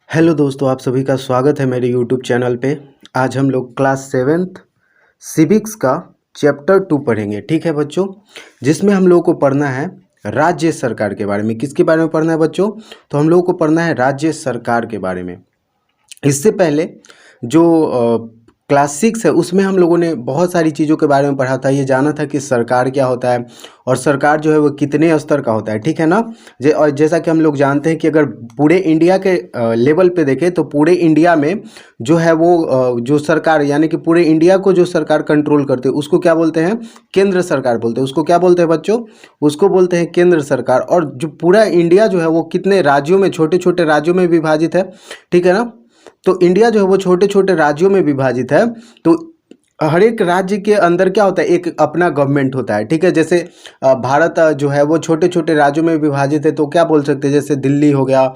Hello दोस्तों, आप सभी का स्वागत है मेरे यूट्यूब चैनल पे। आज हम लोग क्लास 7th सिविक्स का चैप्टर 2 पढ़ेंगे। ठीक है बच्चों, जिसमें हम लोगों को पढ़ना है राज्य सरकार के बारे में। किसके बारे में पढ़ना है बच्चों? तो हम लोगों को पढ़ना है राज्य सरकार के बारे में। इससे पहले जो क्लास 6 है उसमें हम लोगों ने बहुत सारी चीज़ों के बारे में पढ़ा था। ये जाना था कि सरकार क्या होता है और सरकार जो है वो कितने स्तर का होता है। ठीक है ना। और जैसा कि हम लोग जानते हैं कि अगर पूरे इंडिया के लेवल पे देखें तो पूरे इंडिया में जो है वो जो सरकार यानी कि पूरे इंडिया को जो सरकार कंट्रोल करती है उसको क्या बोलते हैं? केंद्र सरकार बोलते हैं। उसको क्या बोलते हैं बच्चों? उसको बोलते हैं केंद्र सरकार। और जो पूरा इंडिया जो है वो कितने राज्यों में, छोटे छोटे राज्यों में विभाजित है। ठीक है ना। तो इंडिया जो है वो छोटे छोटे राज्यों में विभाजित है। तो हर एक राज्य के अंदर क्या होता है? एक अपना गवर्नमेंट होता है। ठीक है। जैसे भारत जो है वो छोटे छोटे राज्यों में विभाजित है। तो क्या बोल सकते हैं? जैसे दिल्ली हो गया,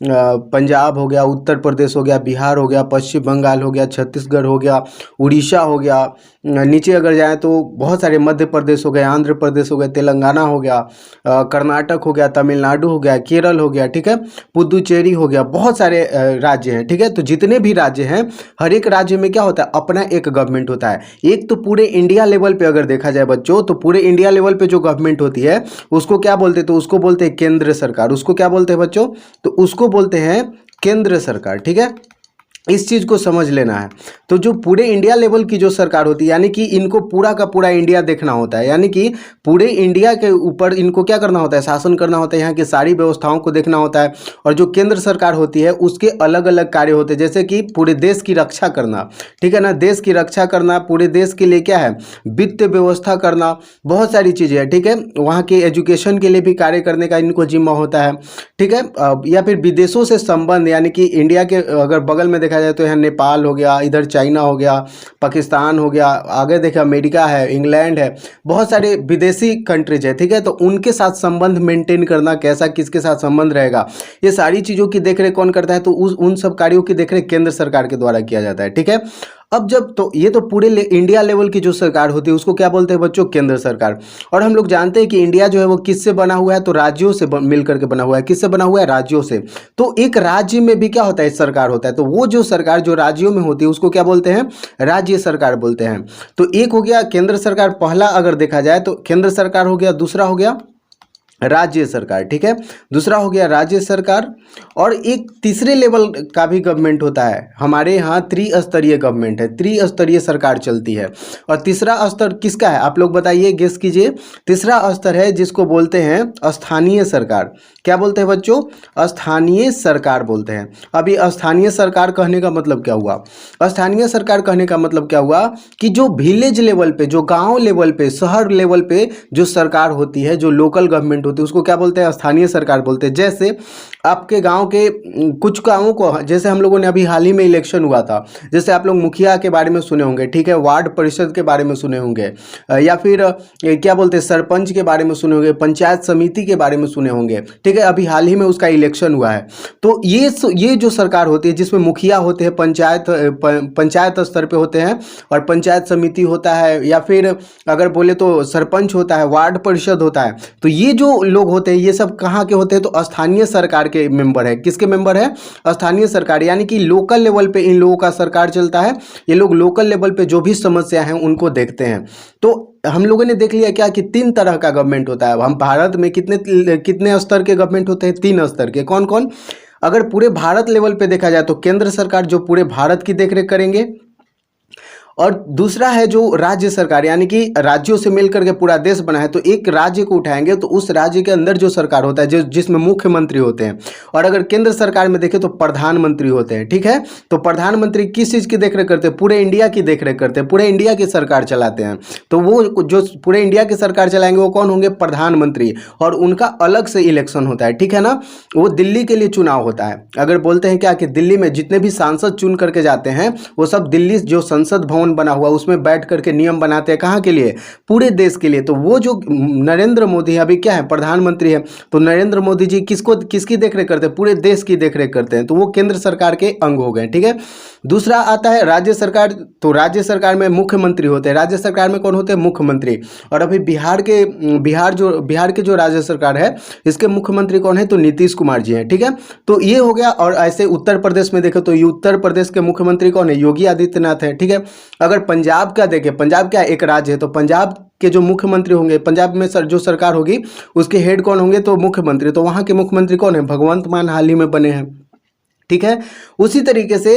पंजाब हो गया, उत्तर प्रदेश हो गया, बिहार हो गया, पश्चिम बंगाल हो गया, छत्तीसगढ़ हो गया, उड़ीसा हो गया। नीचे अगर जाएँ तो बहुत सारे, मध्य प्रदेश हो गया, आंध्र प्रदेश हो गया, तेलंगाना हो गया, कर्नाटक हो गया, तमिलनाडु हो गया, केरल हो गया। ठीक है। पुदुचेरी हो गया। बहुत सारे राज्य हैं। ठीक है। तो जितने भी राज्य हैं, हर एक राज्य में क्या होता है? अपना एक गवर्नमेंट होता है। एक तो पूरे इंडिया लेवल पे अगर देखा जाए बच्चों, तो पूरे इंडिया लेवल पे जो गवर्नमेंट होती है उसको क्या बोलते हैं? तो उसको बोलते हैं केंद्र सरकार। उसको क्या बोलते हैं बच्चों? तो उसको बोलते हैं केंद्र सरकार। ठीक है। इस चीज़ को समझ लेना है। तो जो पूरे इंडिया लेवल की जो सरकार होती है, यानी कि इनको पूरा का पूरा इंडिया देखना होता है, यानी कि पूरे इंडिया के ऊपर इनको क्या करना होता है? शासन करना होता है। यहाँ की सारी व्यवस्थाओं को देखना होता है। और जो केंद्र सरकार होती है उसके अलग अलग कार्य होते हैं, जैसे कि पूरे देश की रक्षा करना। ठीक है ना। देश की रक्षा करना, पूरे देश के लिए क्या है? वित्त व्यवस्था करना, बहुत सारी चीज़ें हैं। ठीक है। वहाँ के एजुकेशन के लिए भी कार्य करने का इनको जिम्मा होता है। ठीक है। या फिर विदेशों से संबंध, यानी कि इंडिया के अगर बगल में देखा जाए तो यहाँ नेपाल हो गया, इधर चाइना हो गया, पाकिस्तान हो गया, आगे देखे अमेरिका है, इंग्लैंड है, बहुत सारे विदेशी कंट्रीज है। ठीक है। तो उनके साथ संबंध मेंटेन करना, कैसा किसके साथ संबंध रहेगा, ये सारी चीज़ों की देखरेख कौन करता है? तो उन सब कार्यों की देखरेख केंद्र सरकार के द्वारा किया जाता है। ठीक है। अब जब तो ये तो पूरे इंडिया लेवल की जो सरकार होती है उसको क्या बोलते हैं बच्चों? केंद्र सरकार। और हम लोग जानते हैं कि इंडिया जो है वो किससे बना हुआ है? तो राज्यों से मिलकर के बना हुआ है। किससे बना हुआ है? राज्यों से। तो एक राज्य में भी क्या होता है? सरकार होता है। तो वो जो सरकार जो राज्यों में होती है उसको क्या बोलते हैं? राज्य सरकार बोलते हैं। तो एक हो गया केंद्र सरकार, पहला अगर देखा जाए तो केंद्र सरकार हो गया। दूसरा हो गया राज्य सरकार। ठीक है। दूसरा हो गया राज्य सरकार। और एक तीसरे लेवल का भी गवर्नमेंट होता है। हमारे यहाँ त्रिस्तरीय गवर्नमेंट है, त्रिस्तरीय सरकार चलती है। और तीसरा स्तर किसका है? आप लोग बताइए, गेस कीजिए। तीसरा स्तर है जिसको बोलते हैं स्थानीय सरकार। क्या बोलते हैं बच्चों? स्थानीय सरकार बोलते हैं। अभी स्थानीय सरकार कहने का मतलब क्या हुआ? स्थानीय सरकार कहने का मतलब क्या हुआ कि जो विलेज लेवल पे, जो गांव लेवल पे, शहर लेवल पे जो सरकार होती है, जो लोकल गवर्नमेंट होती है, उसको क्या बोलते हैं? स्थानीय सरकार बोलते हैं। जैसे आपके गांव के कुछ गांवों को, जैसे हम लोगों ने अभी हाल ही में इलेक्शन हुआ था, जैसे आप लोग मुखिया के बारे में सुने होंगे। ठीक है। वार्ड परिषद के बारे में सुने होंगे, या फिर क्या बोलते हैं, सरपंच के बारे में सुने होंगे, पंचायत समिति के बारे में सुने होंगे। ठीक है। अभी हाल ही में उसका इलेक्शन हुआ है। तो ये जो सरकार होती है जिसमें मुखिया होते हैं, पंचायत स्तर पे होते हैं, और पंचायत समिति होता है, या फिर अगर बोले तो सरपंच होता है, वार्ड परिषद होता है। तो ये जो लोग होते हैं ये सब कहाँ के होते हैं? तो स्थानीय सरकार के मेंबर है। किसके मेंबर है? स्थानीय सरकार। यानी कि लोकल लेवल पे इन लोगों का सरकार चलता है। ये लोग लोकल लेवल पे जो भी समस्या है उनको देखते हैं। तो हम लोगों ने देख लिया क्या कि 3 तरह का गवर्नमेंट होता है। हम भारत में कितने कितने स्तर के गवर्नमेंट होते हैं? 3 स्तर के। कौन कौन? अगर पूरे भारत लेवल पे देखा जाए तो केंद्र सरकार जो पूरे भारत की देखरेख करेंगे, और दूसरा है जो राज्य सरकार, यानी कि राज्यों से मिलकर के पूरा देश बना है। तो एक राज्य को उठाएंगे तो उस राज्य के अंदर जो सरकार होता है, जो जिसमें मुख्यमंत्री होते हैं। और अगर केंद्र सरकार में देखें तो प्रधानमंत्री होते हैं। ठीक है। तो प्रधानमंत्री किस चीज़ की देखरेख करते हैं? पूरे इंडिया की देखरेख करते हैं, पूरे इंडिया की सरकार चलाते हैं। तो वो जो पूरे इंडिया की सरकार चलाएंगे वो कौन होंगे? प्रधानमंत्री। और उनका अलग से इलेक्शन होता है। ठीक है ना। वो दिल्ली के लिए चुनाव होता है। अगर बोलते हैं क्या कि दिल्ली में जितने भी सांसद चुन करके जाते हैं वो सब दिल्ली जो संसद भवन बना हुआ उसमें बैठ करके नियम बनाते हैं। कहाँ के लिए? पूरे देश के लिए। तो वो जो नरेंद्र मोदी अभी क्या है? प्रधानमंत्री है। तो नरेंद्र मोदी जी किसकी देखरेख करते करते हैं, पूरे देश की देखरेख करते हैं, तो वो केंद्र सरकार के अंग हो गए। ठीक है। दूसरा आता है राज्य सरकार। तो राज्य सरकार में मुख्यमंत्री होते हैं। राज्य सरकार में कौन होते हैं? मुख्यमंत्री। और अभी बिहार के जो राज्य सरकार है इसके मुख्यमंत्री कौन है? तो नीतीश कुमार जी हैं। ठीक है। तो ये हो गया। और ऐसे उत्तर प्रदेश में देखें तो ये उत्तर प्रदेश के मुख्यमंत्री कौन है? योगी आदित्यनाथ है। ठीक है। अगर पंजाब का देखें, पंजाब क्या एक राज्य है, तो पंजाब के जो मुख्यमंत्री होंगे, पंजाब में जो सरकार होगी उसके हेड कौन होंगे? तो मुख्यमंत्री। तो वहाँ के मुख्यमंत्री कौन है? भगवंत मान हाल ही में बने हैं। ठीक है। उसी तरीके से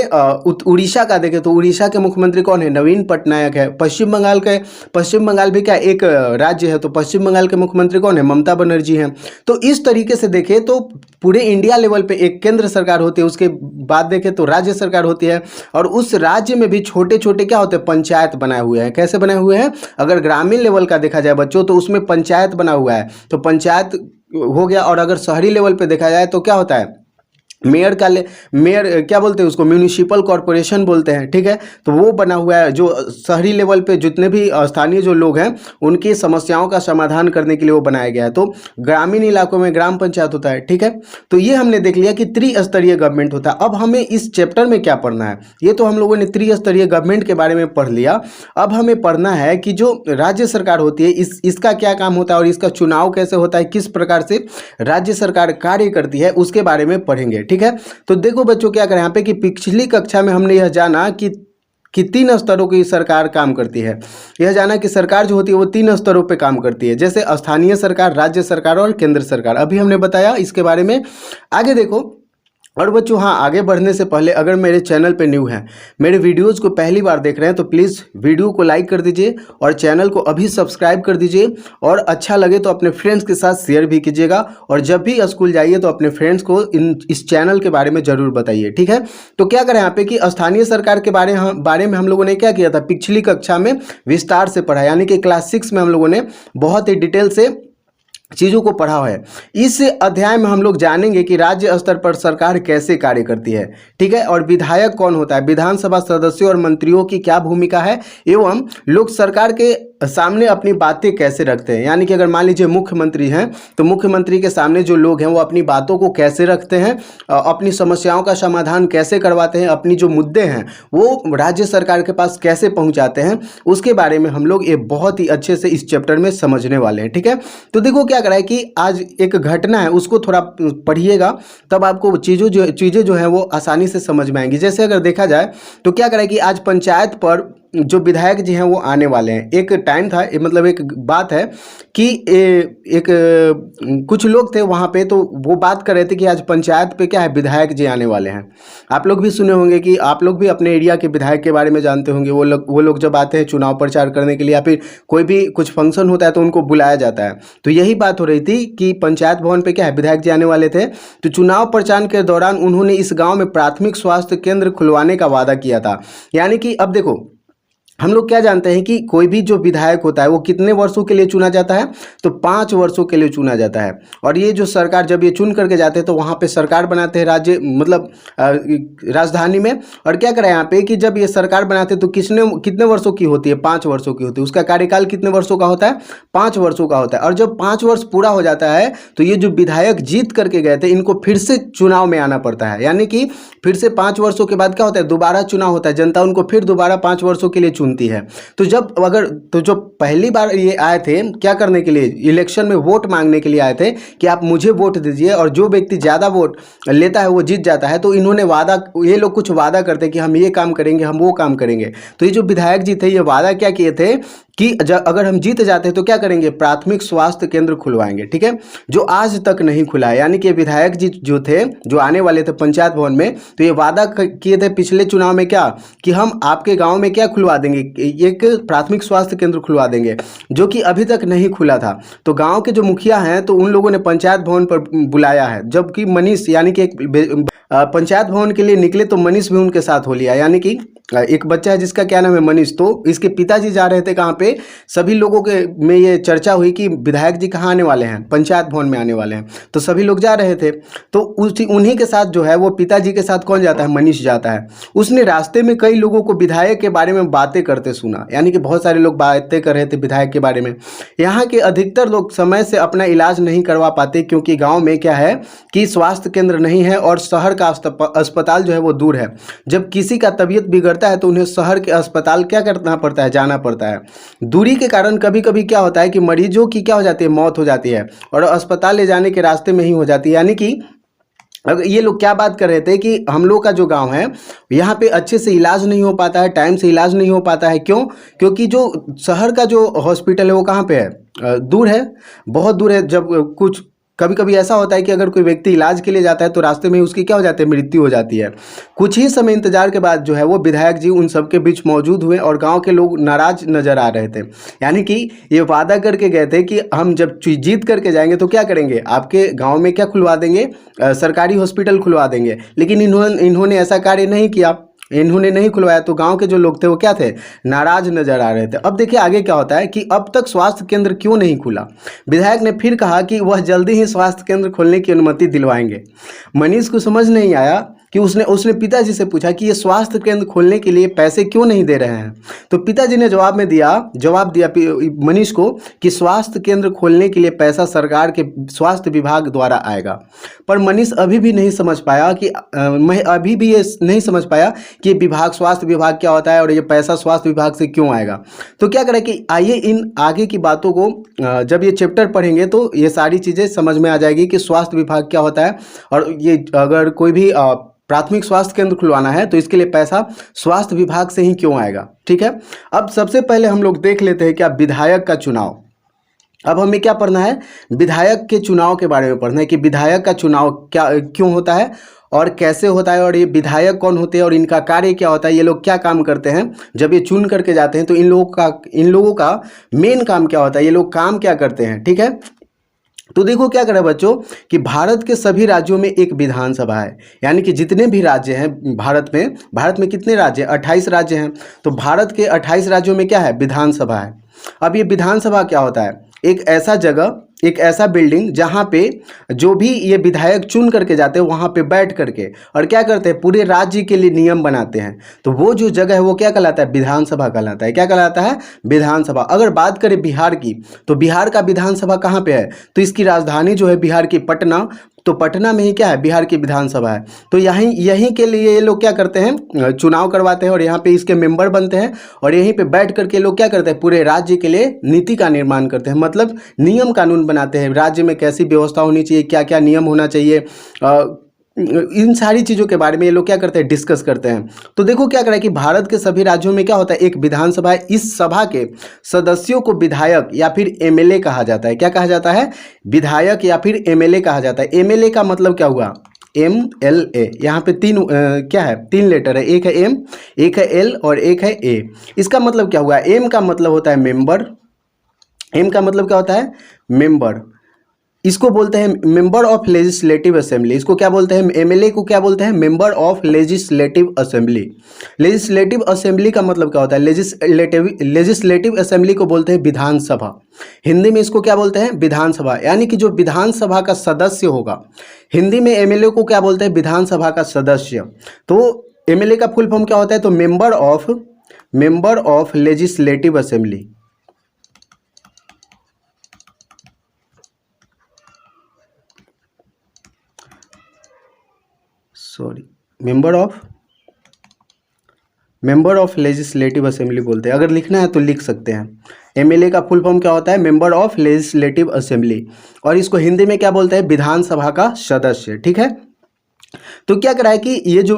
उड़ीसा का देखें तो उड़ीसा के मुख्यमंत्री कौन है? नवीन पटनायक है। पश्चिम बंगाल भी क्या एक राज्य है, तो पश्चिम बंगाल के मुख्यमंत्री कौन है? ममता बनर्जी हैं। तो इस तरीके से देखें तो पूरे इंडिया लेवल पे एक केंद्र सरकार होती है, उसके बाद देखें तो राज्य सरकार होती है, और उस राज्य में भी छोटे छोटे क्या होते हैं? पंचायत बनाए हुए हैं। कैसे बनाए हुए हैं? अगर ग्रामीण लेवल का देखा जाए बच्चों तो उसमें पंचायत बना हुआ है, तो पंचायत हो गया। और अगर शहरी लेवल पे देखा जाए तो क्या होता है? मेयर क्या बोलते हैं उसको? म्यूनिसिपल कॉरपोरेशन बोलते हैं। ठीक है। तो वो बना हुआ है, जो शहरी लेवल पे जितने भी स्थानीय जो लोग हैं उनकी समस्याओं का समाधान करने के लिए वो बनाया गया है। तो ग्रामीण इलाकों में ग्राम पंचायत होता है। ठीक है। तो ये हमने देख लिया कि त्रिस्तरीय गवर्नमेंट होता है। अब हमें इस चैप्टर में क्या पढ़ना है? ये तो हम लोगों ने त्रिस्तरीय गवर्नमेंट के बारे में पढ़ लिया। अब हमें पढ़ना है कि जो राज्य सरकार होती है इसका क्या काम होता है और इसका चुनाव कैसे होता है, किस प्रकार से राज्य सरकार कार्य करती है, उसके बारे में पढ़ेंगे। ठीक है। तो देखो बच्चों क्या करें यहाँ पे कि पिछली कक्षा में हमने यह जाना कि 3 स्तरों की सरकार काम करती है। यह जाना कि सरकार जो होती है वो 3 स्तरों पे काम करती है, जैसे स्थानीय सरकार, राज्य सरकार और केंद्र सरकार। अभी हमने बताया इसके बारे में। आगे देखो। और बच्चों हाँ, आगे बढ़ने से पहले अगर मेरे चैनल पे न्यू हैं, मेरे वीडियोज़ को पहली बार देख रहे हैं, तो प्लीज़ वीडियो को लाइक कर दीजिए और चैनल को अभी सब्सक्राइब कर दीजिए, और अच्छा लगे तो अपने फ्रेंड्स के साथ शेयर भी कीजिएगा। और जब भी स्कूल जाइए तो अपने फ्रेंड्स को इस चैनल के बारे में ज़रूर बताइए। ठीक है। तो क्या करें यहाँ पे कि स्थानीय सरकार के बारे में हम लोगों ने क्या किया था? पिछली कक्षा में विस्तार से पढ़ा, यानी कि क्लास 6 में हम लोगों ने बहुत ही डिटेल से चीज़ों को पढ़ा है। इस अध्याय में हम लोग जानेंगे कि राज्य स्तर पर सरकार कैसे कार्य करती है। ठीक है। और विधायक कौन होता है, विधानसभा सदस्यों और मंत्रियों की क्या भूमिका है, एवं लोग सरकार के सामने अपनी बातें कैसे रखते हैं। यानी कि अगर मान लीजिए मुख्यमंत्री हैं तो मुख्यमंत्री के सामने जो लोग हैं वो अपनी बातों को कैसे रखते हैं, अपनी समस्याओं का समाधान कैसे करवाते हैं, अपनी जो मुद्दे हैं वो राज्य सरकार के पास कैसे पहुंचाते हैं, उसके बारे में हम लोग ये बहुत ही अच्छे से इस चैप्टर में समझने वाले हैं। ठीक है। तो देखो क्या करा है कि आज एक घटना है उसको थोड़ा पढ़िएगा, तब आपको चीज़ें जो है वो आसानी से समझ में आएंगी। जैसे अगर देखा जाए तो क्या करा है कि आज पंचायत पर जो विधायक जी हैं वो आने वाले हैं। एक टाइम था, मतलब एक बात है कि कुछ लोग थे वहाँ पे, तो वो बात कर रहे थे कि आज पंचायत पे क्या है, विधायक जी आने वाले हैं। आप लोग भी सुने होंगे कि आप लोग भी अपने एरिया के विधायक के बारे में जानते होंगे। वो लोग जब आते हैं चुनाव प्रचार करने के लिए या फिर कोई भी कुछ फंक्शन होता है तो उनको बुलाया जाता है। तो यही बात हो रही थी कि पंचायत भवन पे क्या है, विधायक जी आने वाले थे। तो चुनाव प्रचार के दौरान उन्होंने इस गाँव में प्राथमिक स्वास्थ्य केंद्र खुलवाने का वादा किया था। यानी कि अब देखो, हम लोग क्या जानते हैं कि कोई भी जो विधायक होता है वो कितने वर्षों के लिए चुना जाता है, तो 5 वर्षों के लिए चुना जाता है। और ये जो सरकार जब ये चुन करके जाते हैं तो वहाँ पे सरकार बनाते हैं राज्य, मतलब राजधानी में। और क्या करें यहाँ पे कि जब ये सरकार बनाते हैं तो कितने वर्षों की होती है, 5 वर्षों की होती है। उसका कार्यकाल कितने वर्षों का होता है, 5 वर्षों का होता है। और जब 5 वर्ष पूरा हो जाता है तो ये जो विधायक जीत करके गए थे इनको फिर से चुनाव में आना पड़ता है। यानी कि फिर से 5 वर्षों के बाद क्या होता है, दोबारा चुनाव होता है। जनता उनको फिर दोबारा 5 वर्षों के लिए चुनती है। तो जो पहली बार ये आए थे क्या करने के लिए, इलेक्शन में वोट मांगने के लिए आए थे कि आप मुझे वोट दीजिए, और जो व्यक्ति ज़्यादा वोट लेता है वो जीत जाता है। तो ये लोग कुछ वादा करते कि हम ये काम करेंगे, हम वो काम करेंगे। तो ये जो विधायक जी थे ये वादा क्या किए थे कि अगर हम जीत जाते हैं तो क्या करेंगे, प्राथमिक स्वास्थ्य केंद्र खुलवाएंगे। ठीक है। जो आज तक नहीं खुला है। यानी कि विधायक जी जो थे, जो आने वाले थे पंचायत भवन में, तो ये वादा किए थे पिछले चुनाव में क्या, कि हम आपके गांव में क्या खुलवा देंगे, एक प्राथमिक स्वास्थ्य केंद्र खुलवा देंगे, जो कि अभी तक नहीं खुला था। तो गाँव के जो मुखिया हैं तो उन लोगों ने पंचायत भवन पर बुलाया है, जबकि मनीष यानी कि पंचायत भवन के लिए निकले तो मनीष भी उनके साथ हो लिया। यानी कि एक बच्चा है जिसका क्या नाम है, मनीष। तो इसके पिताजी जा रहे थे कहाँ पे, सभी लोगों के में ये चर्चा हुई कि विधायक जी कहाँ आने वाले हैं, पंचायत भवन में आने वाले हैं। तो सभी लोग जा रहे थे। तो उन्हीं के साथ जो है वो पिताजी के साथ कौन जाता है, मनीष जाता है। उसने रास्ते में कई लोगों को विधायक के बारे में बातें करते सुना, यानी कि बहुत सारे लोग बातें कर रहे थे विधायक के बारे में। यहाँ के अधिकतर लोग समय से अपना इलाज नहीं करवा पाते, क्योंकि गांव में क्या है कि स्वास्थ्य केंद्र नहीं है और शहर का अस्पताल जो है वो दूर है। जब किसी का तबीयत बिगड़ता है तो उन्हें शहर के अस्पताल क्या करना पड़ता है, जाना पड़ता है। दूरी के कारण कभी कभी क्या होता है कि मरीजों की क्या हो जाती है, मौत हो जाती है और अस्पताल ले जाने के रास्ते में ही हो जाती है। यानी कि अगर ये लोग क्या बात कर रहे थे कि हम लोग का जो गांव है यहाँ पे अच्छे से इलाज नहीं हो पाता है, टाइम से इलाज नहीं हो पाता है। क्यों? क्योंकि जो शहर का जो हॉस्पिटल है वो कहाँ पे है, दूर है, बहुत दूर है। जब कुछ कभी कभी ऐसा होता है कि अगर कोई व्यक्ति इलाज के लिए जाता है तो रास्ते में ही उसकी क्या हो जाती है, मृत्यु हो जाती है। कुछ ही समय इंतजार के बाद जो है वो विधायक जी उन सबके बीच मौजूद हुए और गांव के लोग नाराज नजर आ रहे थे। यानी कि ये वादा करके गए थे कि हम जब जीत करके जाएंगे तो क्या करेंगे, आपके गांव में क्या खुलवा देंगे, सरकारी हॉस्पिटल खुलवा देंगे। लेकिन इन्होंने ऐसा कार्य नहीं किया, इन्होंने नहीं खुलवाया। तो गांव के जो लोग थे वो क्या थे, नाराज नजर आ रहे थे। अब देखिए आगे क्या होता है कि अब तक स्वास्थ्य केंद्र क्यों नहीं खुला। विधायक ने फिर कहा कि वह जल्दी ही स्वास्थ्य केंद्र खोलने की अनुमति दिलवाएंगे। मनीष को समझ नहीं आया कि उसने पिताजी से पूछा कि ये स्वास्थ्य केंद्र खोलने के लिए पैसे क्यों नहीं दे रहे हैं। तो पिताजी ने जवाब दिया मनीष को कि स्वास्थ्य केंद्र खोलने के लिए पैसा सरकार के स्वास्थ्य विभाग द्वारा आएगा। पर मनीष अभी भी नहीं समझ पाया कि मैं अभी भी ये नहीं समझ पाया कि विभाग, स्वास्थ्य विभाग क्या होता है और ये पैसा स्वास्थ्य विभाग से क्यों आएगा। तो क्या करें कि आइए इन आगे की बातों को जब ये चैप्टर पढ़ेंगे तो ये सारी चीज़ें समझ में आ जाएगी कि स्वास्थ्य विभाग क्या होता है और ये अगर कोई भी प्राथमिक स्वास्थ्य केंद्र खुलवाना है तो इसके लिए पैसा स्वास्थ्य विभाग से ही क्यों आएगा। ठीक है, अब सबसे पहले हम लोग देख लेते हैं क्या विधायक का चुनाव। अब हमें क्या पढ़ना है, विधायक के चुनाव के बारे में पढ़ना है कि विधायक का चुनाव क्या क्यों होता है और कैसे होता है और ये विधायक कौन होते हैं और इनका कार्य क्या होता है, ये लोग क्या काम करते हैं। जब ये चुन करके जाते हैं तो इन लोगों का मेन काम क्या होता है, ये लोग काम क्या करते हैं। ठीक है, तो देखो क्या करें बच्चों कि भारत के सभी राज्यों में एक विधानसभा है। यानी कि जितने भी राज्य हैं भारत में कितने राज्य हैं, 28 राज्य हैं। तो भारत के 28 राज्यों में क्या है, विधानसभा है। अब ये विधानसभा क्या होता है, एक ऐसा जगह, एक ऐसा बिल्डिंग जहाँ पे जो भी ये विधायक चुन करके जाते हैं वहाँ पे बैठ करके और क्या करते हैं, पूरे राज्य के लिए नियम बनाते हैं। तो वो जो जगह है वो क्या कहलाता है, विधानसभा कहलाता है। क्या कहलाता है, विधानसभा। अगर बात करें बिहार की तो बिहार का विधानसभा कहाँ पे है, तो इसकी राजधानी जो है बिहार की पटना, तो पटना में ही क्या है, बिहार की विधानसभा है। तो यहीं के लिए ये लोग क्या करते हैं, चुनाव करवाते हैं और यहाँ पे इसके मेंबर बनते हैं और यहीं पे बैठ करके लोग क्या करते हैं, पूरे राज्य के लिए नीति का निर्माण करते हैं। मतलब नियम कानून बनाते हैं, राज्य में कैसी व्यवस्था होनी चाहिए, क्या क्या नियम होना चाहिए, इन सारी चीज़ों के बारे में ये लोग क्या करते हैं, डिस्कस करते हैं। तो देखो क्या करें कि भारत के सभी राज्यों में क्या होता है, एक विधानसभा है। इस सभा के सदस्यों को विधायक या फिर एमएलए कहा जाता है। क्या कहा जाता है, विधायक या फिर एमएलए कहा जाता है। एमएलए का मतलब क्या हुआ, MLA। यहाँ पे क्या है, 3 लेटर है, एक है M, एक है L और एक है A। इसका मतलब क्या हुआ, M का मतलब होता है मेंबर, M का मतलब क्या होता है, मेंबर। इसको बोलते हैं मेंबर ऑफ लेजिस्लेटिव असेंबली। इसको क्या बोलते हैं, एमएलए को क्या बोलते हैं, member of legislative assembly. Legislative assembly का मतलब क्या होता है, लेजिस्लेटिव असेंबली को बोलते हैं विधानसभा। हिंदी में इसको क्या बोलते हैं, विधानसभा। यानी कि जो विधानसभा का सदस्य होगा, हिंदी में एमएलए को क्या बोलते हैं, विधानसभा का सदस्य। तो एमएलए का फुल फॉर्म क्या होता है, तो member of legislative assembly. Member of legislative assembly बोलते हैं। अगर लिखना है तो लिख सकते हैं। एमएलए का फुल फॉर्म क्या होता है, मेंबर ऑफ लेजिस्लेटिव असेंबली, और इसको हिंदी में क्या बोलते हैं, विधानसभा का सदस्य। ठीक है, तो क्या करा है कि ये जो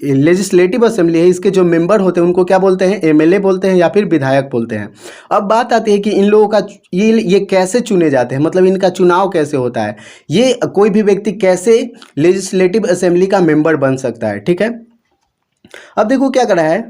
लेजिस्लेटिव असेंबली है इसके जो मेंबर होते हैं उनको क्या बोलते हैं, एमएलए बोलते हैं या फिर विधायक बोलते हैं। अब बात आती है कि इन लोगों का ये कैसे चुने जाते हैं, मतलब इनका चुनाव कैसे होता है, ये कोई भी व्यक्ति कैसे लेजिस्लेटिव असेंबली का मेंबर बन सकता है। ठीक है, अब देखो क्या करा है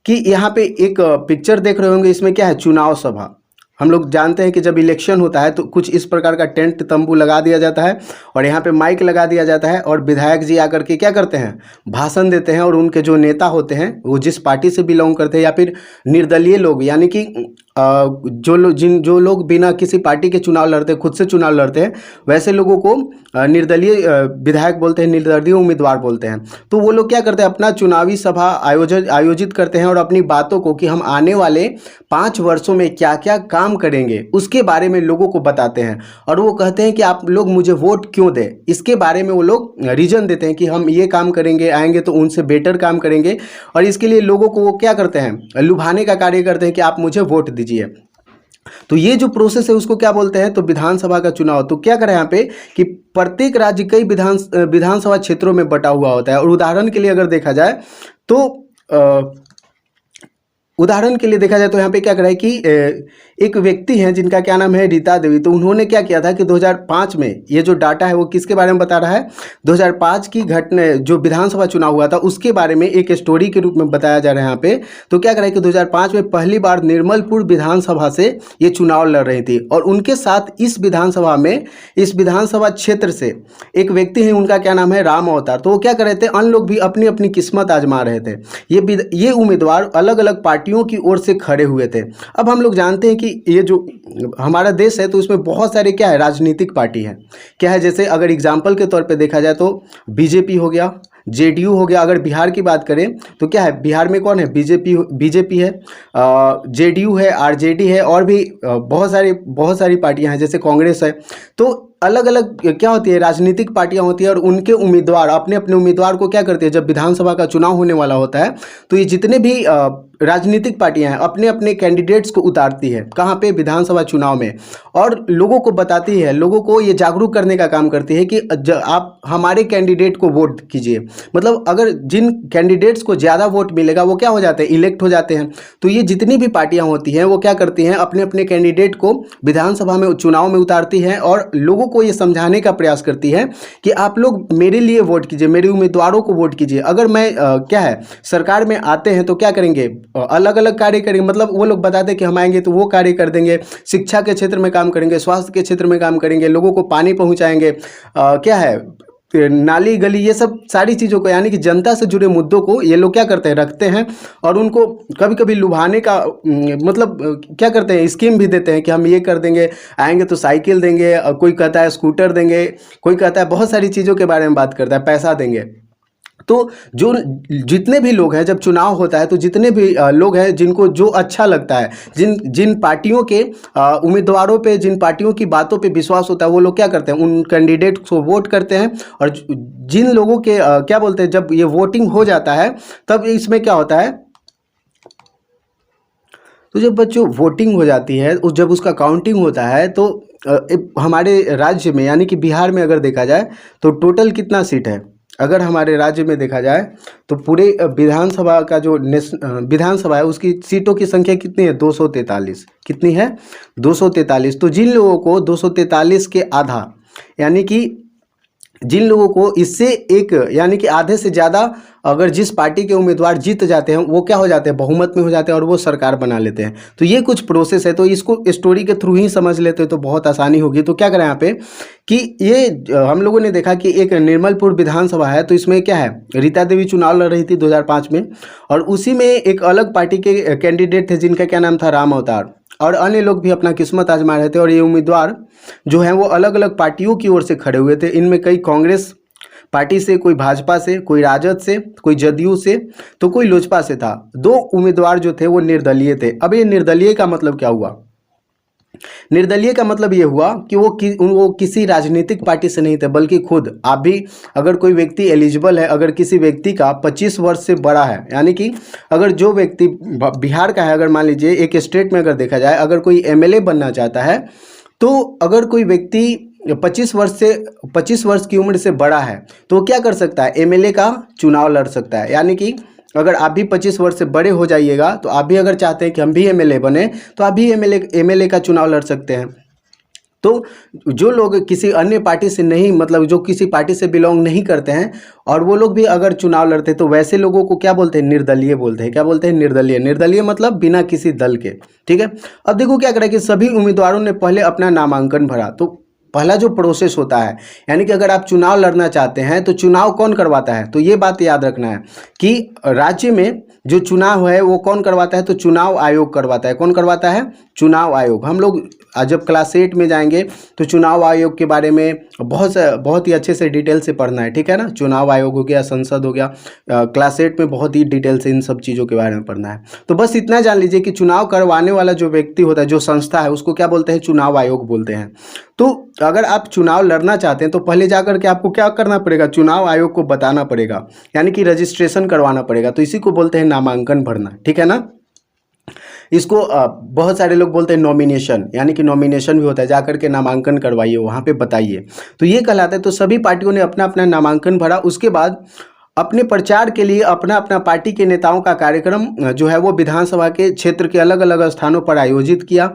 कि यहाँ पे एक पिक्चर देख रहे होंगे, इसमें क्या है, चुनाव सभा। हम लोग जानते हैं कि जब इलेक्शन होता है तो कुछ इस प्रकार का टेंट तंबू लगा दिया जाता है और यहाँ पे माइक लगा दिया जाता है और विधायक जी आकर के क्या करते हैं, भाषण देते हैं। और उनके जो नेता होते हैं वो जिस पार्टी से बिलोंग करते हैं या फिर निर्दलीय लोग, यानी कि जो लोग बिना किसी पार्टी के चुनाव लड़ते हैं, खुद से चुनाव लड़ते हैं, वैसे लोगों को निर्दलीय विधायक बोलते हैं, निर्दलीय उम्मीदवार बोलते हैं। तो वो लोग क्या करते हैं, अपना चुनावी सभा आयोजित करते हैं और अपनी बातों को कि हम आने वाले 5 वर्षों में क्या क्या काम करेंगे उसके बारे में लोगों को बताते हैं। और वो कहते हैं कि आप लोग मुझे वोट क्यों दें, इसके बारे में वो लोग रीजन देते हैं कि हम ये काम करेंगे, आएंगे तो उनसे बेटर काम करेंगे। और इसके लिए लोगों को वो क्या करते हैं, लुभाने का कार्य करते हैं कि आप मुझे वोट दीजिए। तो ये जो प्रोसेस है उसको क्या बोलते हैं, तो विधानसभा का चुनाव। तो क्या करें यहाँ पे कि प्रत्येक राज्य कई विधानसभा क्षेत्रों में बटा हुआ होता है। और उदाहरण के लिए अगर देखा जाए तो तो यहाँ पे क्या करा है कि एक व्यक्ति हैं जिनका क्या नाम है, रीता देवी। तो उन्होंने क्या किया था कि 2005 में, ये जो डाटा है वो किसके बारे में बता रहा है, 2005 की घटना जो विधानसभा चुनाव हुआ था उसके बारे में एक स्टोरी के रूप में बताया जा रहा है यहाँ पे। तो क्या करा है कि 2005 में पहली बार निर्मलपुर विधानसभा से ये चुनाव लड़ रही थी। और उनके साथ इस विधानसभा क्षेत्र से एक व्यक्ति है, उनका क्या नाम है, राम अवतार। तो वो क्या कर रहे थे, अन्य लोग भी अपनी अपनी किस्मत आजमा रहे थे। ये उम्मीदवार अलग अलग पार्टियों की ओर से खड़े हुए थे। अब हम लोग जानते हैं कि ये जो हमारा देश है तो इसमें बहुत सारे क्या है, राजनीतिक पार्टी है। क्या है, जैसे अगर एग्जाम्पल के तौर पे देखा जाए तो बीजेपी हो गया, जेडीयू हो गया। अगर बिहार की बात करें तो क्या है, बिहार में कौन है, बीजेपी है, जेडीयू है, आरजेडी है, और भी बहुत सारी पार्टियां हैं, जैसे कांग्रेस है। तो अलग अलग क्या होती है, राजनीतिक पार्टियां होती है। और उनके उम्मीदवार अपने अपने उम्मीदवार को क्या करते हैं, जब विधानसभा का चुनाव होने वाला होता है तो ये जितने भी राजनीतिक पार्टियां हैं अपने अपने कैंडिडेट्स को उतारती है, कहाँ पे, विधानसभा चुनाव में। और लोगों को बताती है, लोगों को ये जागरूक करने का काम करती है कि आप हमारे कैंडिडेट को वोट कीजिए। मतलब अगर जिन कैंडिडेट्स को ज़्यादा वोट मिलेगा वो क्या हो जाते हैं, इलेक्ट हो जाते हैं। तो ये जितनी भी पार्टियां होती हैं वो क्या करती हैं, अपने अपने कैंडिडेट को विधानसभा में चुनाव में उतारती हैं और लोगों को ये समझाने का प्रयास करती है कि आप लोग मेरे लिए वोट कीजिए, मेरे उम्मीदवारों को वोट कीजिए। अगर मैं क्या है, सरकार में आते हैं तो क्या करेंगे, अलग अलग कार्य करेंगे। मतलब वो लोग बताते हैं कि हम आएंगे तो वो कार्य कर देंगे, शिक्षा के क्षेत्र में काम करेंगे, स्वास्थ्य के क्षेत्र में काम करेंगे, लोगों को पानी पहुंचाएंगे, क्या है, नाली गली, ये सब सारी चीज़ों को, यानी कि जनता से जुड़े मुद्दों को ये लोग क्या करते हैं, रखते हैं। और उनको कभी कभी लुभाने का मतलब क्या करते हैं, स्कीम भी देते हैं कि हम ये कर देंगे, आएंगे तो साइकिल देंगे, कोई कहता है स्कूटर देंगे, कोई कहता है बहुत सारी चीज़ों के बारे में बात करता है, पैसा देंगे। तो जो जितने भी लोग हैं, जब चुनाव होता है तो जितने भी लोग हैं जिनको जो अच्छा लगता है, जिन पार्टियों के उम्मीदवारों पे, जिन पार्टियों की बातों पे विश्वास होता है, वो लोग क्या करते हैं, उन कैंडिडेट को वोट करते हैं। और जिन लोगों के क्या बोलते हैं, जब ये वोटिंग हो जाता है तब इसमें क्या होता है, तो जब बच्चों वोटिंग हो जाती है, जब उसका काउंटिंग होता है तो हमारे राज्य में यानी कि बिहार में अगर देखा जाए तो टोटल कितना सीट है, अगर हमारे राज्य में देखा जाए तो पूरे विधानसभा का जो विधानसभा है उसकी सीटों की संख्या कितनी है, 243। कितनी है, 243। तो जिन लोगों को 243 के आधा, यानी कि जिन लोगों को इससे एक यानी कि आधे से ज़्यादा अगर जिस पार्टी के उम्मीदवार जीत जाते हैं वो क्या हो जाते हैं, बहुमत में हो जाते हैं और वो सरकार बना लेते हैं। तो ये कुछ प्रोसेस है, तो इसको स्टोरी के थ्रू ही समझ लेते हैं तो बहुत आसानी होगी। तो क्या करें यहाँ पे कि ये हम लोगों ने देखा कि एक निर्मलपुर विधानसभा है, तो इसमें क्या है, रीता देवी चुनाव लड़ रही थी 2005 में। और उसी में एक अलग पार्टी के कैंडिडेट थे जिनका क्या नाम था, राम अवतार। और अन्य लोग भी अपना किस्मत आजमा रहे थे। और ये उम्मीदवार जो हैं वो अलग अलग पार्टियों की ओर से खड़े हुए थे। इनमें कई कांग्रेस पार्टी से, कोई भाजपा से, कोई राजद से, कोई जदयू से, तो कोई लोजपा से था। 2 उम्मीदवार जो थे वो निर्दलीय थे। अब ये निर्दलीय का मतलब क्या हुआ, निर्दलीय का मतलब ये हुआ कि वो किसी राजनीतिक पार्टी से नहीं थे, बल्कि खुद आप भी, अगर कोई व्यक्ति एलिजिबल है, अगर किसी व्यक्ति का 25 वर्ष से बड़ा है, यानी कि अगर जो व्यक्ति बिहार का है, अगर मान लीजिए एक स्टेट में अगर देखा जाए, अगर कोई एमएलए बनना चाहता है तो अगर कोई व्यक्ति 25 वर्ष की उम्र से बड़ा है तो वो क्या कर सकता है, एमएलए का चुनाव लड़ सकता है। यानी कि अगर आप भी 25 वर्ष से बड़े हो जाइएगा तो आप भी अगर चाहते हैं कि हम भी एमएलए बने तो आप भी एमएलए का चुनाव लड़ सकते हैं। तो जो लोग किसी अन्य पार्टी से नहीं, मतलब जो किसी पार्टी से बिलोंग नहीं करते हैं और वो लोग भी अगर चुनाव लड़ते हैं तो वैसे लोगों को क्या बोलते हैं, निर्दलीय बोलते हैं। क्या बोलते हैं, निर्दलीय। निर्दलीय मतलब बिना किसी दल के। ठीक है, अब देखो क्या करें कि सभी उम्मीदवारों ने पहले अपना नामांकन भरा। तो पहला जो प्रोसेस होता है, यानी कि अगर आप चुनाव लड़ना चाहते हैं तो चुनाव कौन करवाता है, तो ये बात याद रखना है कि राज्य में जो चुनाव है वो कौन करवाता है, तो चुनाव आयोग करवाता है। कौन करवाता है, चुनाव आयोग। हम लोग जब क्लास 8 में जाएंगे तो चुनाव आयोग के बारे में बहुत ही अच्छे से डिटेल से पढ़ना है, ठीक है ना। चुनाव आयोग हो गया, संसद हो गया, क्लास 8 में बहुत ही डिटेल से इन सब चीज़ों के बारे में पढ़ना है। तो बस इतना जान लीजिए कि चुनाव करवाने वाला जो व्यक्ति होता है, जो संस्था है, उसको क्या बोलते हैं, चुनाव आयोग बोलते हैं। तो अगर आप चुनाव लड़ना चाहते हैं तो पहले जाकर के आपको क्या करना पड़ेगा, चुनाव आयोग को बताना पड़ेगा, यानी कि रजिस्ट्रेशन करवाना पड़ेगा। तो इसी को बोलते हैं नामांकन भरना, ठीक है ना। इसको बहुत सारे लोग बोलते हैं नॉमिनेशन, यानी कि नॉमिनेशन भी होता है, जाकर के नामांकन करवाइए, वहाँ पे बताइए, तो ये कहलाता है। तो सभी पार्टियों ने अपना अपना नामांकन भरा। उसके बाद अपने प्रचार के लिए अपना अपना पार्टी के नेताओं का कार्यक्रम जो है वो विधानसभा के क्षेत्र के अलग अलग स्थानों पर आयोजित किया।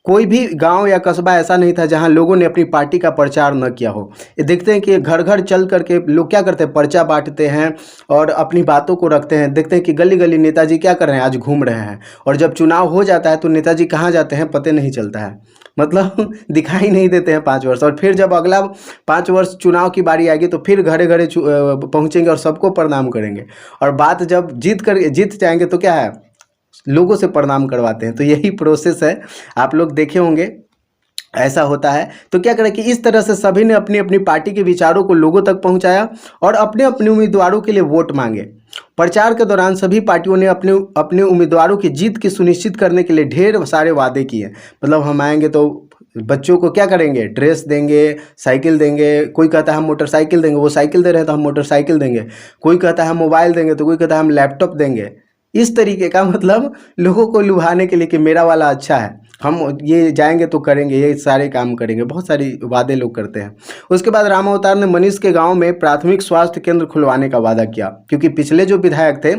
कोई भी गांव या कस्बा ऐसा नहीं था जहां लोगों ने अपनी पार्टी का प्रचार न किया हो। ये देखते हैं कि घर घर चल करके लोग क्या करते हैं, पर्चा बांटते हैं और अपनी बातों को रखते हैं। देखते हैं कि गली गली नेताजी क्या कर रहे हैं, आज घूम रहे हैं। और जब चुनाव हो जाता है तो नेताजी कहाँ जाते हैं पता नहीं चलता है, मतलब दिखाई नहीं देते हैं 5 वर्ष। और फिर जब अगला 5 वर्ष चुनाव की बारी आएगी तो फिर घरे घरे पहुँचेंगे और सबको प्रणाम करेंगे। और बात जब जीत जाएंगे तो क्या है, लोगों से प्रणाम करवाते हैं। तो यही प्रोसेस है, आप लोग देखे होंगे ऐसा होता है। तो क्या करें कि इस तरह से सभी ने अपनी अपनी पार्टी के विचारों को लोगों तक पहुंचाया और अपने अपने उम्मीदवारों के लिए वोट मांगे। प्रचार के दौरान सभी पार्टियों ने अपने अपने उम्मीदवारों की जीत की सुनिश्चित करने के लिए ढेर सारे वादे किए। मतलब हम आएंगे तो बच्चों को क्या करेंगे, ड्रेस देंगे, साइकिल देंगे। कोई कहता है हम मोटरसाइकिल देंगे, वो साइकिल दे रहे हैं तो हम मोटरसाइकिल देंगे। कोई कहता है हम मोबाइल देंगे, तो कोई कहता है हम लैपटॉप देंगे। इस तरीके का मतलब लोगों को लुभाने के लिए कि मेरा वाला अच्छा है, हम ये जाएंगे तो करेंगे, ये सारे काम करेंगे, बहुत सारी वादे लोग करते हैं। उसके बाद राम अवतार ने मनीष के गांव में प्राथमिक स्वास्थ्य केंद्र खुलवाने का वादा किया, क्योंकि पिछले जो विधायक थे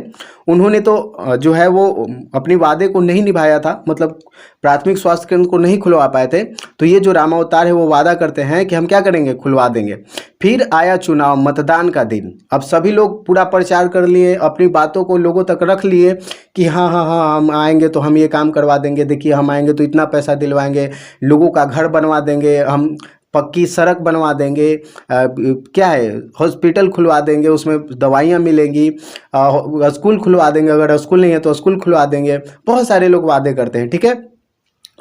उन्होंने तो जो है वो अपने वादे को नहीं निभाया था, मतलब प्राथमिक स्वास्थ्य केंद्र को नहीं खुलवा पाए थे। तो ये जो राम अवतार है वो वादा करते हैं कि हम क्या करेंगे, खुलवा देंगे। फिर आया चुनाव, मतदान का दिन। अब सभी लोग पूरा प्रचार कर लिए, अपनी बातों को लोगों तक रख लिए कि हाँ हाँ हाँ हम आएंगे तो हम ये काम करवा देंगे, देखिए हम आएंगे तो इतना पैसा दिलवाएंगे, लोगों का घर बनवा देंगे, हम पक्की सड़क बनवा देंगे, क्या है हॉस्पिटल खुलवा देंगे, उसमें दवाइयाँ मिलेंगी, स्कूल खुलवा देंगे, अगर स्कूल नहीं है तो स्कूल खुलवा देंगे। बहुत सारे लोग वादे करते हैं, ठीक है।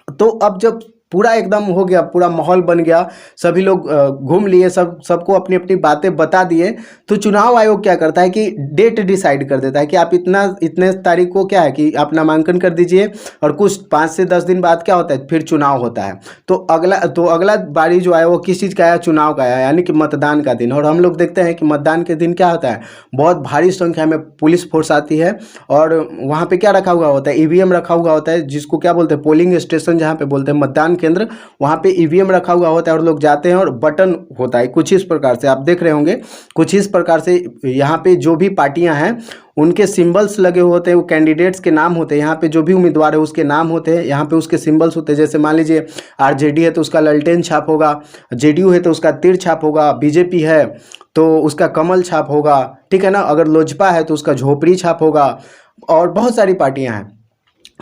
तो अब जब पूरा एकदम हो गया, पूरा माहौल बन गया, सभी लोग घूम लिए, सबको अपनी अपनी बातें बता दिए, तो चुनाव आयोग क्या करता है कि डेट डिसाइड कर देता है कि आप इतने तारीख को क्या है कि आप नामांकन कर दीजिए, और कुछ 5 से 10 दिन बाद क्या होता है, फिर चुनाव होता है। तो अगला बारी जो आया वो किस चीज़ का आया, चुनाव का आया, यानी कि मतदान का दिन। और हम लोग देखते हैं कि मतदान के दिन क्या होता है, बहुत भारी संख्या में पुलिस फोर्स आती है और वहाँ पर क्या रखा हुआ होता है, ईवीएम रखा हुआ होता है, जिसको क्या बोलते हैं, पोलिंग स्टेशन जहाँ पे बोलते हैं, मतदान केंद्र, वहाँ पे ईवीएम रखा हुआ होता है और लोग जाते हैं और बटन होता है कुछ इस प्रकार से, आप देख रहे होंगे कुछ इस प्रकार से। यहाँ पे जो भी पार्टियां हैं उनके सिंबल्स लगे होते हैं, वो कैंडिडेट्स के नाम होते हैं। यहाँ पे जो भी उम्मीदवार है उसके नाम होते हैं, यहाँ पे उसके सिंबल्स होते हैं। जैसे मान लीजिए आरजेडी है तो उसका ललटेन छाप होगा, जेडीयू है तो उसका तीर छाप होगा, बीजेपी है तो उसका कमल छाप होगा, ठीक है ना। अगर लोजपा है तो उसका झोपड़ी छाप होगा, और बहुत सारी पार्टियां हैं।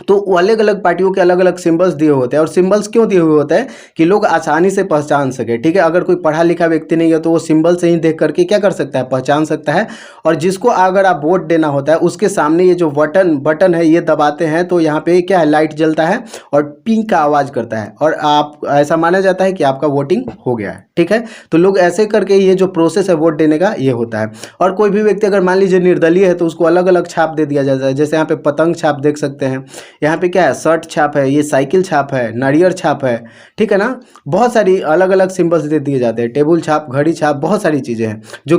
तो अलग अलग पार्टियों के अलग अलग सिंबल्स दिए होते हैं। और सिंबल्स क्यों दिए हुए होते हैं कि लोग आसानी से पहचान सके, ठीक है। अगर कोई पढ़ा लिखा व्यक्ति नहीं है तो वो सिंबल से ही देख करके क्या कर सकता है, पहचान सकता है। और जिसको अगर आप वोट देना होता है उसके सामने ये जो बटन है ये दबाते हैं तो यहाँ पे क्या है, लाइट जलता है और पिंक का आवाज़ करता है, और आप ऐसा माना जाता है कि आपका वोटिंग हो गया है, ठीक है। तो लोग ऐसे करके ये जो प्रोसेस है वोट देने का ये होता है। और कोई भी व्यक्ति अगर मान लीजिए निर्दलीय है तो उसको अलग अलग छाप दे दिया जाता है। जैसे यहाँ पे पतंग छाप देख सकते हैं, यहाँ पे क्या है, शर्ट छाप है, ये साइकिल छाप है, नारियल छाप है, ठीक है ना। बहुत सारी अलग अलग सिंबल्स दे दिए जाते हैं, टेबल छाप, घड़ी छाप, बहुत सारी चीज़ें हैं जो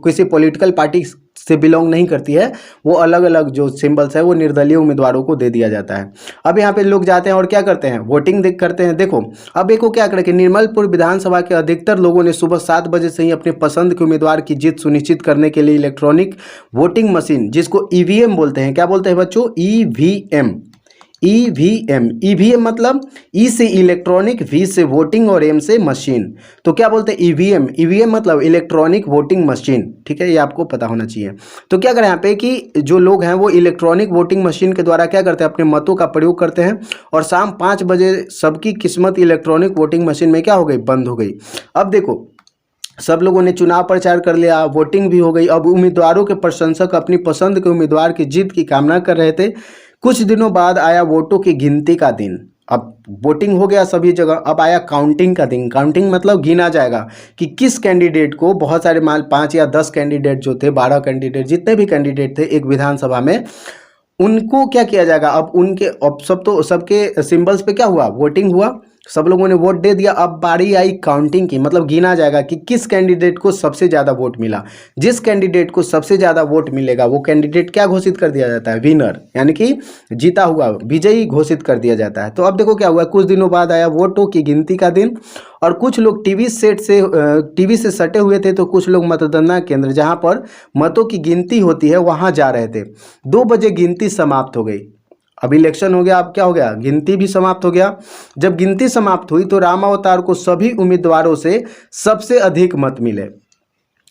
किसी पॉलिटिकल पार्टी से बिलोंग नहीं करती है, वो अलग अलग जो सिंबल्स है वो निर्दलीय उम्मीदवारों को दे दिया जाता है। अब यहाँ पे लोग जाते हैं और क्या करते हैं, वोटिंग करते हैं। देखो अब एक को क्या करें कि निर्मलपुर विधानसभा के अधिकतर लोगों ने सुबह 7 बजे से ही अपने पसंद के उम्मीदवार की जीत सुनिश्चित करने के लिए इलेक्ट्रॉनिक वोटिंग मशीन, जिसको ईवीएम बोलते हैं, क्या बोलते हैं बच्चों, ईवीएम, ईवीएम, ईवीएम मतलब ई से इलेक्ट्रॉनिक, वी से वोटिंग और एम से मशीन। तो क्या बोलते हैं ईवीएम, ईवीएम मतलब इलेक्ट्रॉनिक वोटिंग मशीन, ठीक है, ये आपको पता होना चाहिए। तो क्या करें यहाँ पे कि जो लोग हैं वो इलेक्ट्रॉनिक वोटिंग मशीन के द्वारा क्या करते हैं, अपने मतों का प्रयोग करते हैं, और शाम 5 बजे सबकी किस्मत इलेक्ट्रॉनिक वोटिंग मशीन में क्या हो गई, बंद हो गई। अब देखो सब लोगों ने चुनाव प्रचार कर लिया, वोटिंग भी हो गई। अब उम्मीदवारों के प्रशंसक अपनी पसंद के उम्मीदवार की जीत की कामना कर रहे थे। कुछ दिनों बाद आया वोटों की गिनती का दिन। अब वोटिंग हो गया सभी जगह, अब आया काउंटिंग का दिन। काउंटिंग मतलब गिना जाएगा कि किस कैंडिडेट को, बहुत सारे मान 5 या 10 कैंडिडेट जो थे, 12 कैंडिडेट, जितने भी कैंडिडेट थे एक विधानसभा में, उनको क्या किया जाएगा। अब उनके, अब सब तो सबके सिंबल्स पे क्या हुआ, वोटिंग हुआ, सब लोगों ने वोट दे दिया। अब बारी आई काउंटिंग की, मतलब गिना जाएगा कि किस कैंडिडेट को सबसे ज़्यादा वोट मिला। जिस कैंडिडेट को सबसे ज़्यादा वोट मिलेगा वो कैंडिडेट क्या घोषित कर दिया जाता है, विनर, यानी कि जीता हुआ, विजयी घोषित कर दिया जाता है। तो अब देखो क्या हुआ, कुछ दिनों बाद आया वोटों की गिनती का दिन, और कुछ लोग टीवी से सटे हुए थे, तो कुछ लोग मतगणना केंद्र जहाँ पर मतों की गिनती होती है वहाँ जा रहे थे। 2 बजे गिनती समाप्त हो गई। अब इलेक्शन हो गया, अब क्या हो गया, गिनती भी समाप्त हो गया। जब गिनती समाप्त हुई तो रामावतार को सभी उम्मीदवारों से सबसे अधिक मत मिले।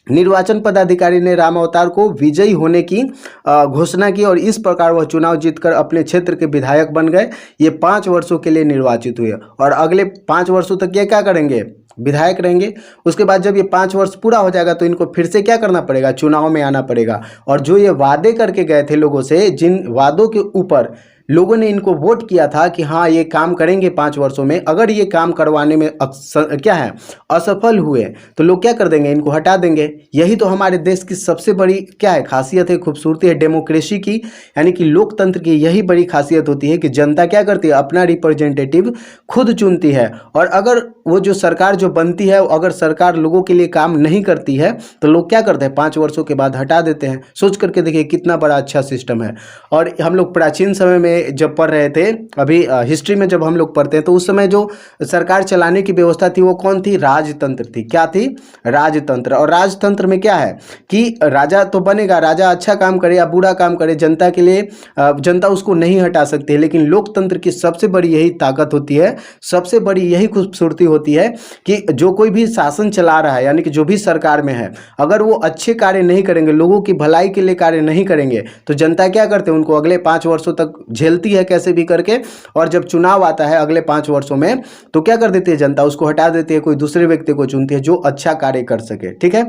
निर्वाचन पदाधिकारी ने रामावतार को विजयी होने की घोषणा की, और इस प्रकार वह चुनाव जीतकर अपने क्षेत्र के विधायक बन गए। ये 5 वर्षों के लिए निर्वाचित हुए, और अगले 5 वर्षों तक ये क्या करेंगे, विधायक रहेंगे। उसके बाद जब ये 5 वर्ष पूरा हो जाएगा तो इनको फिर से क्या करना पड़ेगा, चुनाव में आना पड़ेगा। और जो ये वादे करके गए थे लोगों से, जिन वादों के ऊपर लोगों ने इनको वोट किया था कि हाँ ये काम करेंगे 5 वर्षों में, अगर ये काम करवाने में क्या है, असफल हुए, तो लोग क्या कर देंगे, इनको हटा देंगे। यही तो हमारे देश की सबसे बड़ी क्या है, खासियत है, खूबसूरती है डेमोक्रेसी की, यानी कि लोकतंत्र की यही बड़ी खासियत होती है कि जनता क्या करती है, अपना रिप्रेजेंटेटिव खुद चुनती है। और अगर वो जो सरकार जो बनती है, अगर सरकार लोगों के लिए काम नहीं करती है तो लोग क्या करते हैं, 5 वर्षों के बाद हटा देते हैं। सोच करके देखिए कितना बड़ा अच्छा सिस्टम है। और हम लोग प्राचीन समय में जब पढ़ रहे थे, अभी हिस्ट्री में जब हम लोग पढ़ते हैं, तो उस समय जो सरकार चलाने की व्यवस्था थी वो कौन थी, राजतंत्र थी। क्या थी, राजतंत्र। और राजतंत्र में क्या है कि राजा तो बनेगा, राजा अच्छा काम करे या बुरा काम करे, जनता के लिए जनता उसको नहीं हटा सकती है। लेकिन लोकतंत्र की सबसे बड़ी यही ताकत होती है, सबसे बड़ी यही खूबसूरती होती है कि जो कोई भी शासन चला रहा है, यानी कि जो भी सरकार में है, अगर वो अच्छे कार्य नहीं करेंगे, लोगों की भलाई के लिए कार्य नहीं करेंगे, तो जनता क्या करते हैं, उनको अगले 5 वर्षों तक झेलती है कैसे भी करके। और जब चुनाव आता है अगले 5 वर्षों में, तो क्या कर देती है जनता, उसको हटा देती है, कोई दूसरे व्यक्ति को चुनती है जो अच्छा कार्य कर सके। ठीक है,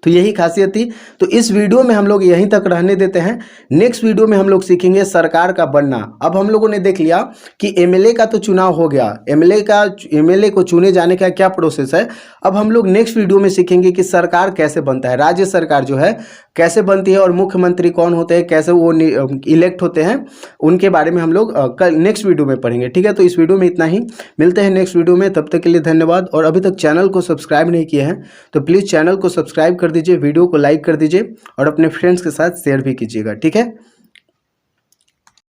तो यही खासियत थी। तो इस वीडियो में हम लोग यहीं तक रहने देते हैं। नेक्स्ट वीडियो में हम लोग सीखेंगे सरकार का बनना। अब हम लोगों ने देख लिया कि एमएलए का तो चुनाव हो गया, एमएलए को चुने जाने का क्या प्रोसेस है। अब हम लोग नेक्स्ट वीडियो में सीखेंगे कि सरकार कैसे बनता है, राज्य सरकार जो है कैसे बनती है, और मुख्यमंत्री कौन होते हैं, कैसे वो इलेक्ट होते हैं, उनके बारे में हम लोग कल नेक्स्ट वीडियो में पढ़ेंगे। ठीक है, तो इस वीडियो में इतना ही, मिलते हैं नेक्स्ट वीडियो में, तब तक के लिए धन्यवाद। और अभी तक चैनल को सब्सक्राइब नहीं किए हैं तो प्लीज़ चैनल को सब्सक्राइब कर दीजिए, वीडियो को लाइक कर दीजिए, और अपने फ्रेंड्स के साथ शेयर भी कीजिएगा। ठीक है।